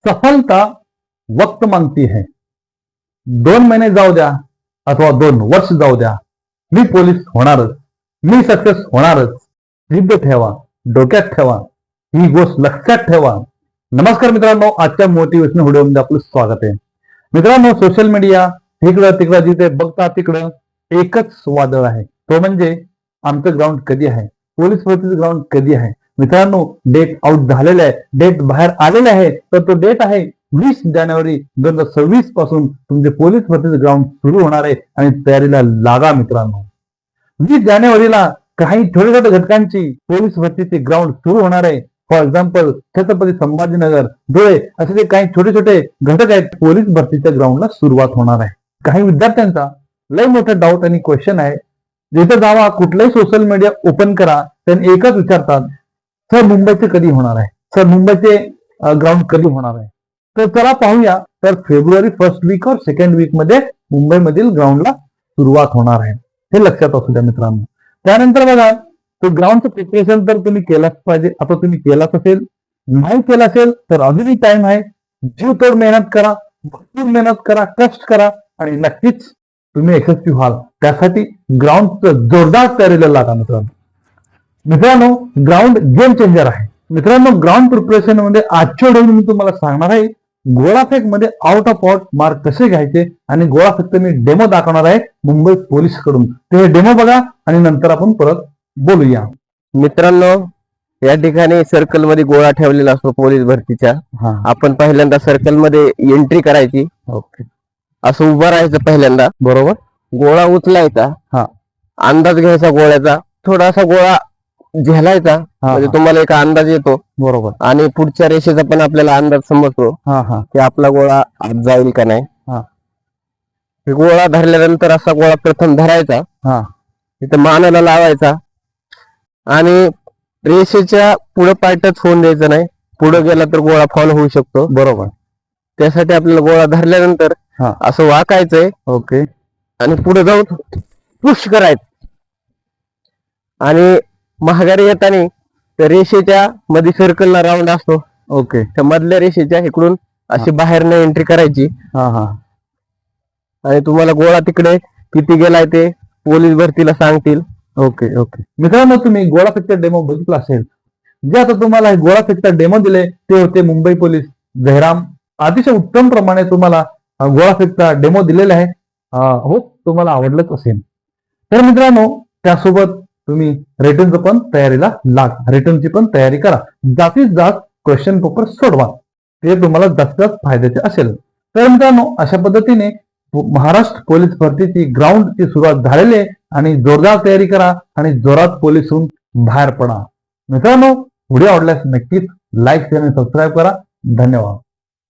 सफलता वक्त मांगती है. 2 महिने जाऊ द्या अथवा 2 वर्ष जाऊ द्या, मी पोलीस होणारच, मी सक्सेस होणारच. जिद्द ठेवा, डोक्यात ठेवा, ही गोष्ट लक्षात ठेवा. नमस्कार मित्रांनो, आजच्या मोटिवेशनल व्हिडिओमध्ये आपलं स्वागत आहे. मित्रांनो, सोशल मीडिया इकडं तिकडं जिथे बघता तिकडं एकच वादळ आहे, तो म्हणजे आमचं ग्राउंड कधी आहे, पोलीस भरतीचं ग्राउंड कधी आहे. मित्रांनो, डेट आउट झालेला आहे, डेट बाहेर आलेला आहे. तर तो डेट आहे 20 जानेवारी 2026 पासून तुमचे पोलीस भरतीचं ग्राउंड सुरू होणार आहे आणि तयारीला लागा मित्रांनो. 20 जानेवारीला काही छोट्या छोट्या घटकांची पोलीस भरतीचे ग्राउंड सुरू होणार आहे. फॉर एक्झाम्पल छत्रपती संभाजीनगर, धुळे असे जे काही छोटे छोटे घटक आहेत, पोलीस भरतीच्या ग्राउंडला सुरुवात होणार आहे. काही विद्यार्थ्यांचा लय मोठा डाऊट आणि क्वेश्चन आहे. जिथे जावा, कुठलाही सोशल मीडिया ओपन करा, त्यांनी एकच विचारतात, सर मुंबईचे कधी होणार आहे, सर मुंबईचे ग्राउंड कधी होणार आहे. तर चला पाहूया. तर फेब्रुवारी 1st वीक और 2nd वीक मध्ये मुंबईमधील ग्राउंडला सुरुवात होणार आहे, हे लक्षात असू द्या मित्रांनो. त्यानंतर बघा, तो ग्राउंडचं प्रिपरेशन तर तुम्ही केलाच पाहिजे. आता तुम्ही केलाच असेल, नाही केलं असेल तर अजूनही टाइम आहे. जीव तोड मेहनत करा, भरपूर मेहनत करा, कष्ट करा आणि नक्कीच तुम्ही यशस्वी व्हाल. त्यासाठी ग्राउंडचं जोरदार तयारीला लागा मित्रांनो. मित्रांनो, ग्राउंड गेम चेंजर आहे. मित्रांनो, ग्राउंड प्रिपरेशन मध्ये आजच्या व्हिडिओ मी तुम्हाला सांगणार आहे गोळाफेक मध्ये आउट ऑफ आउट मार्क कसे घ्यायचे आणि गोळाफेक मी डेमो दाखवणार आहे मुंबई पोलीस कडून. ते डेमो बघा आणि नंतर आपण परत बोलूया. मित्रांनो, या ठिकाणी सर्कल मध्ये गोळा ठेवलेला असतो पोलीस भरतीच्या. आपण पहिल्यांदा सर्कल मध्ये एंट्री करायची. ओके, असं उभं राहायचं पहिल्यांदा. बरोबर. गोळा उचलायचा, अंदाज घ्यायचा गोळ्याचा, थोडासा गोळा झेलायचा, म्हणजे तुम्हाला एक अंदाज येतो. बरोबर. आणि पुढच्या रेषेचा पण आपल्याला अंदाज समजतो की आपला गोळा आत जाईल का नाही. गोळा धरल्यानंतर असा गोळा प्रथम धरायचा, इथं मानाला लावायचा आणि रेषेच्या पुढे पाय टच होऊन द्यायचं नाही. पुढे गेला तर गोळा फॉल होऊ शकतो. बरोबर. त्यासाठी आपल्याला गोळा धरल्यानंतर असं वाकायचंय. ओके. आणि पुढे जाऊन पुश करायचं आणि महागारी येताना त्या रेषेच्या मध्ये सर्कलला राऊंड असतो. ओके. त्या मधल्या रेषेच्या इकडून अशी बाहेरनं एंट्री करायची. आणि तुम्हाला गोळा तिकडे किती गेलाय ते पोलीस भरतीला सांगतील. Okay okay. मित्रांनो, तुम्ही गोळाफेकचा डेमो बघितला असेल. जे आता तुम्हाला गोळाफेकचा डेमो दिले ते होते मुंबई पोलीस जयराम. अतिशय उत्तम प्रमाणे तुम्हाला गोळाफेकचा डेमो दिलेला आहे. हो, तुम्हाला आवडलंच असेल. तर मित्रांनो, त्यासोबत तुम्ही रिटर्नचं पण तयारीला लागा, रिटर्नची पण तयारी करा. जास्तीत जास्त क्वेश्चन पेपर सोडवा, ते तुम्हाला जास्त फायद्याचे असेल. तर मित्रांनो, अशा पद्धतीने महाराष्ट्र पोलीस भरतीची ग्राउंडची सुरुवात झालेली आहे आणि जोरदार तयारी करा आणि जोरात पोलीस होऊन बाहेर पडा. मित्रांनो, व्हिडिओ आवडल्यास नक्कीच लाईक आणि सबस्क्राईब करा. धन्यवाद.